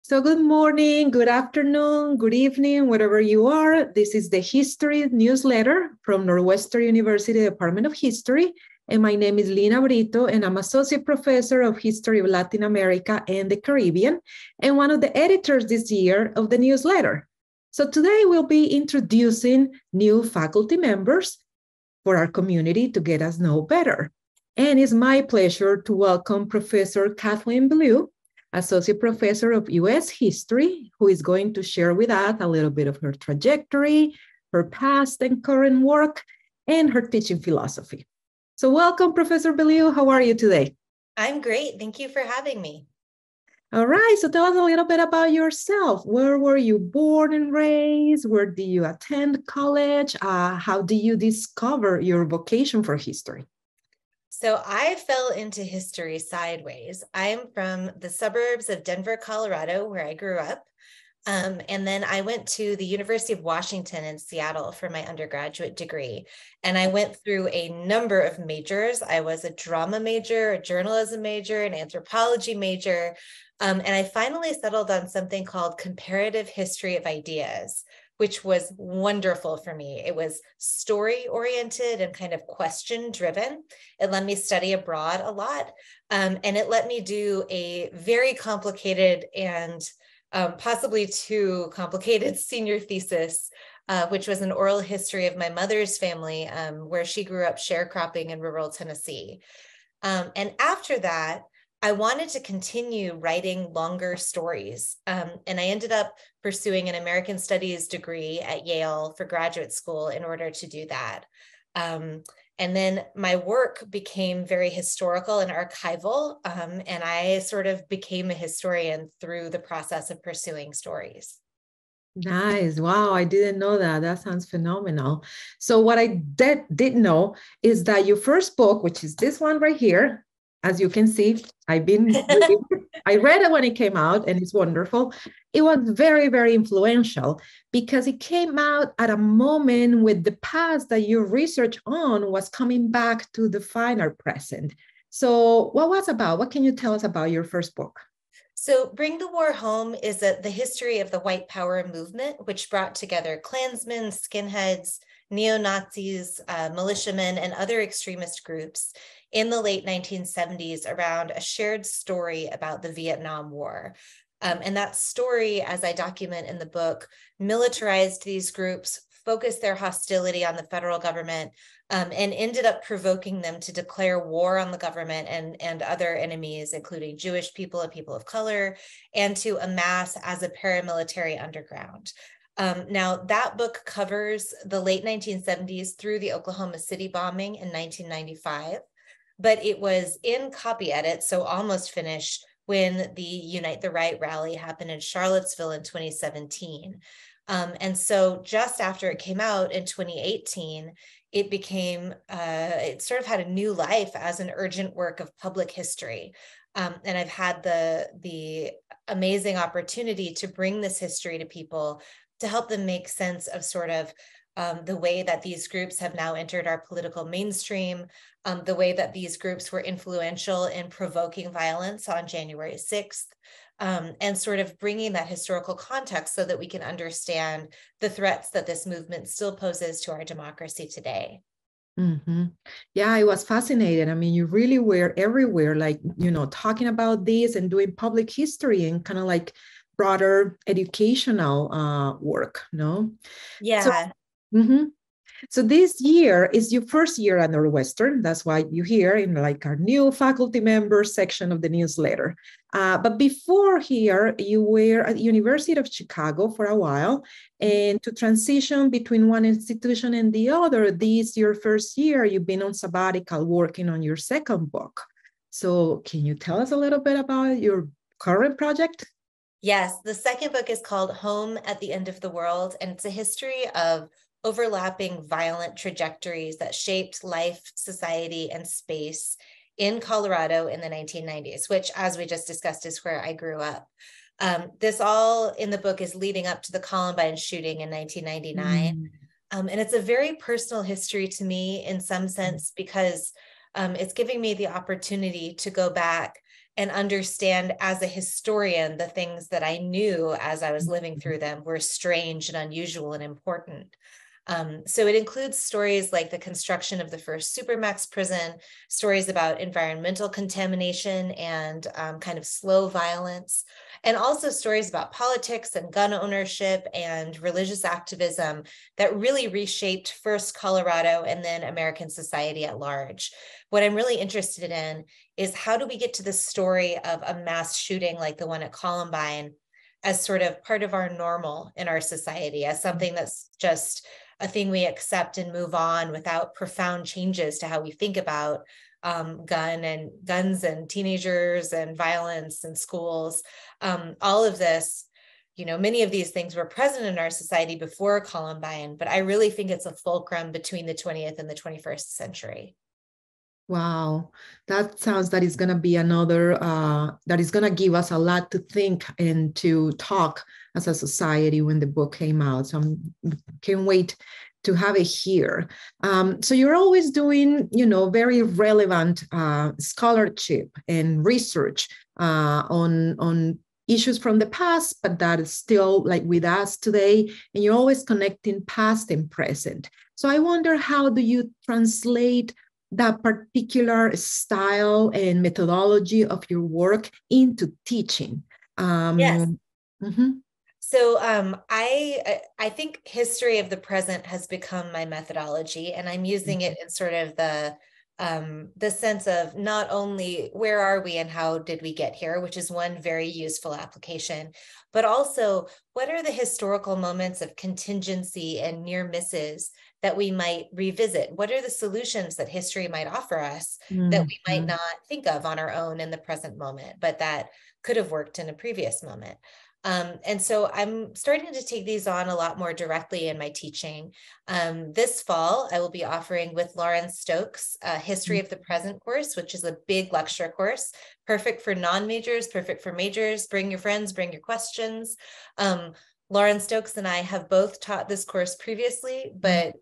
So good morning, good afternoon, good evening, wherever you are. This is the History newsletter from Northwestern University Department of History. And my name is Lina Brito, and I'm Associate Professor of History of Latin America and the Caribbean, and one of the editors this year of the newsletter. So today we'll be introducing new faculty members for our community to get us know better. And it's my pleasure to welcome Professor Kathleen Belew, Associate Professor of U.S. History, who is going to share with us a little bit of her trajectory, her past and current work, and her teaching philosophy. So welcome, Professor Belew. How are you today? I'm great. Thank you for having me. All right. So tell us a little bit about yourself. Where were you born and raised? Where did you attend college? How did you discover your vocation for history? So I fell into history sideways. I'm from the suburbs of Denver, Colorado, where I grew up. And then I went to the University of Washington in Seattle for my undergraduate degree. And I went through a number of majors. I was a drama major, a journalism major, an anthropology major. And I finally settled on something called comparative history of ideas, which was wonderful for me. It was story-oriented and kind of question-driven. It let me study abroad a lot, and it let me do a very complicated and possibly too complicated senior thesis, which was an oral history of my mother's family, where she grew up sharecropping in rural Tennessee. And after that, I wanted to continue writing longer stories. And I ended up pursuing an American Studies degree at Yale for graduate school in order to do that. And then my work became very historical and archival, and I sort of became a historian through the process of pursuing stories. Nice. Wow, I didn't know that. That sounds phenomenal. So what I did know is that your first book, which is this one right here, as you can see, I read it when it came out, and it's wonderful. It was very, very influential because it came out at a moment with the past that your research on was coming back to define our present. So what was about? What can you tell us about your first book? So Bring the War Home is the history of the white power movement, which brought together Klansmen, skinheads, neo-Nazis, militiamen, and other extremist groups in the late 1970s around a shared story about the Vietnam War. And that story, as I document in the book, militarized these groups, focused their hostility on the federal government, and ended up provoking them to declare war on the government and other enemies, including Jewish people and people of color, and to amass as a paramilitary underground. Now, that book covers the late 1970s through the Oklahoma City bombing in 1995, but it was in copy edit, so almost finished, when the Unite the Right rally happened in Charlottesville in 2017. And so just after it came out in 2018, it became, it sort of had a new life as an urgent work of public history. And I've had the amazing opportunity to bring this history to people to help them make sense of sort of the way that these groups have now entered our political mainstream, the way that these groups were influential in provoking violence on January 6th, and sort of bringing that historical context so that we can understand the threats that this movement still poses to our democracy today. Mm-hmm. Yeah, it was fascinating. I mean, you really were everywhere, like, talking about this and doing public history and kind of like broader educational work, no? Yeah. So, So this year is your first year at Northwestern. That's why you're here in like our new faculty members section of the newsletter. But before here, you were at the University of Chicago for a while. And to transition between one institution and the other, this your first year, you've been on sabbatical working on your second book. So can you tell us a little bit about your current project? Yes, the second book is called Home at the End of the World, and it's a history of overlapping violent trajectories that shaped life, society, and space in Colorado in the 1990s, which, as we just discussed, is where I grew up. This all in the book is leading up to the Columbine shooting in 1999. And it's a very personal history to me in some sense, because it's giving me the opportunity to go back and understand as a historian the things that I knew as I was living through them were strange and unusual and important. So it includes stories like the construction of the first supermax prison, stories about environmental contamination and kind of slow violence, and also stories about politics and gun ownership and religious activism that really reshaped first Colorado and then American society at large. What I'm really interested in is how do we get to the story of a mass shooting like the one at Columbine as sort of part of our normal in our society, as something that's just a thing we accept and move on without profound changes to how we think about guns and teenagers and violence and schools. All of this, many of these things were present in our society before Columbine, but I really think it's a fulcrum between the 20th and the 21st century. Wow, that sounds that is going to be another, that is going to give us a lot to think and to talk as a society when the book came out. So I can't wait to have it here. So you're always doing, very relevant scholarship and research on issues from the past, but that is still like with us today, and you're always connecting past and present. So I wonder, how do you translate that particular style and methodology of your work into teaching? Yes. Mm-hmm. So I think history of the present has become my methodology, and I'm using it in sort of the sense of not only where are we and how did we get here, which is one very useful application, but also what are the historical moments of contingency and near misses that we might revisit? What are the solutions that history might offer us that we might not think of on our own in the present moment, but that could have worked in a previous moment? And so I'm starting to take these on a lot more directly in my teaching. This fall, I will be offering with Lauren Stokes a History of the Present course, which is a big lecture course, perfect for non-majors, perfect for majors. Bring your friends, bring your questions. Lauren Stokes and I have both taught this course previously, but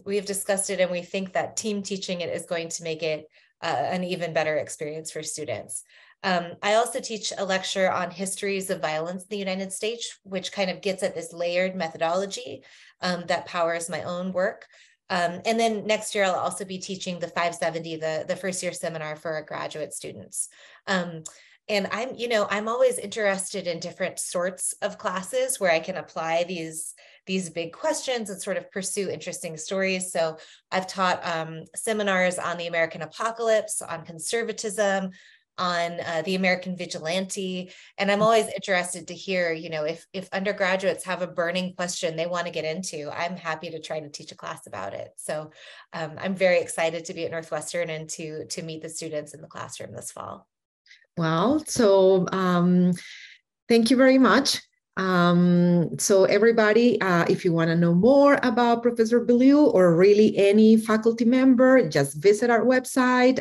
we have discussed it and we think that team teaching it is going to make it an even better experience for students. I also teach a lecture on histories of violence in the United States, which kind of gets at this layered methodology that powers my own work. And then next year, I'll also be teaching the 570, the first year seminar for our graduate students. And I'm always interested in different sorts of classes where I can apply these big questions and sort of pursue interesting stories. So I've taught seminars on the American apocalypse, on conservatism, on the American vigilante. And I'm always interested to hear, if undergraduates have a burning question they want to get into, I'm happy to try to teach a class about it. So I'm very excited to be at Northwestern and to meet the students in the classroom this fall. Well, so thank you very much. So everybody, if you want to know more about Professor Belew or really any faculty member, just visit our website.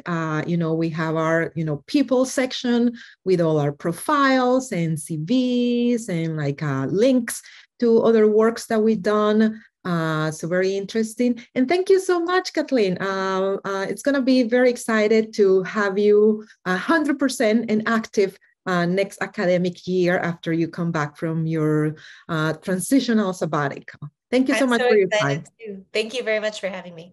We have our, people section with all our profiles and CVs and like links to other works that we've done. So very interesting. And thank you so much, Kathleen. It's going to be very excited to have you 100% and active next academic year after you come back from your transitional sabbatical. Thank you so much for your time. Too. Thank you very much for having me.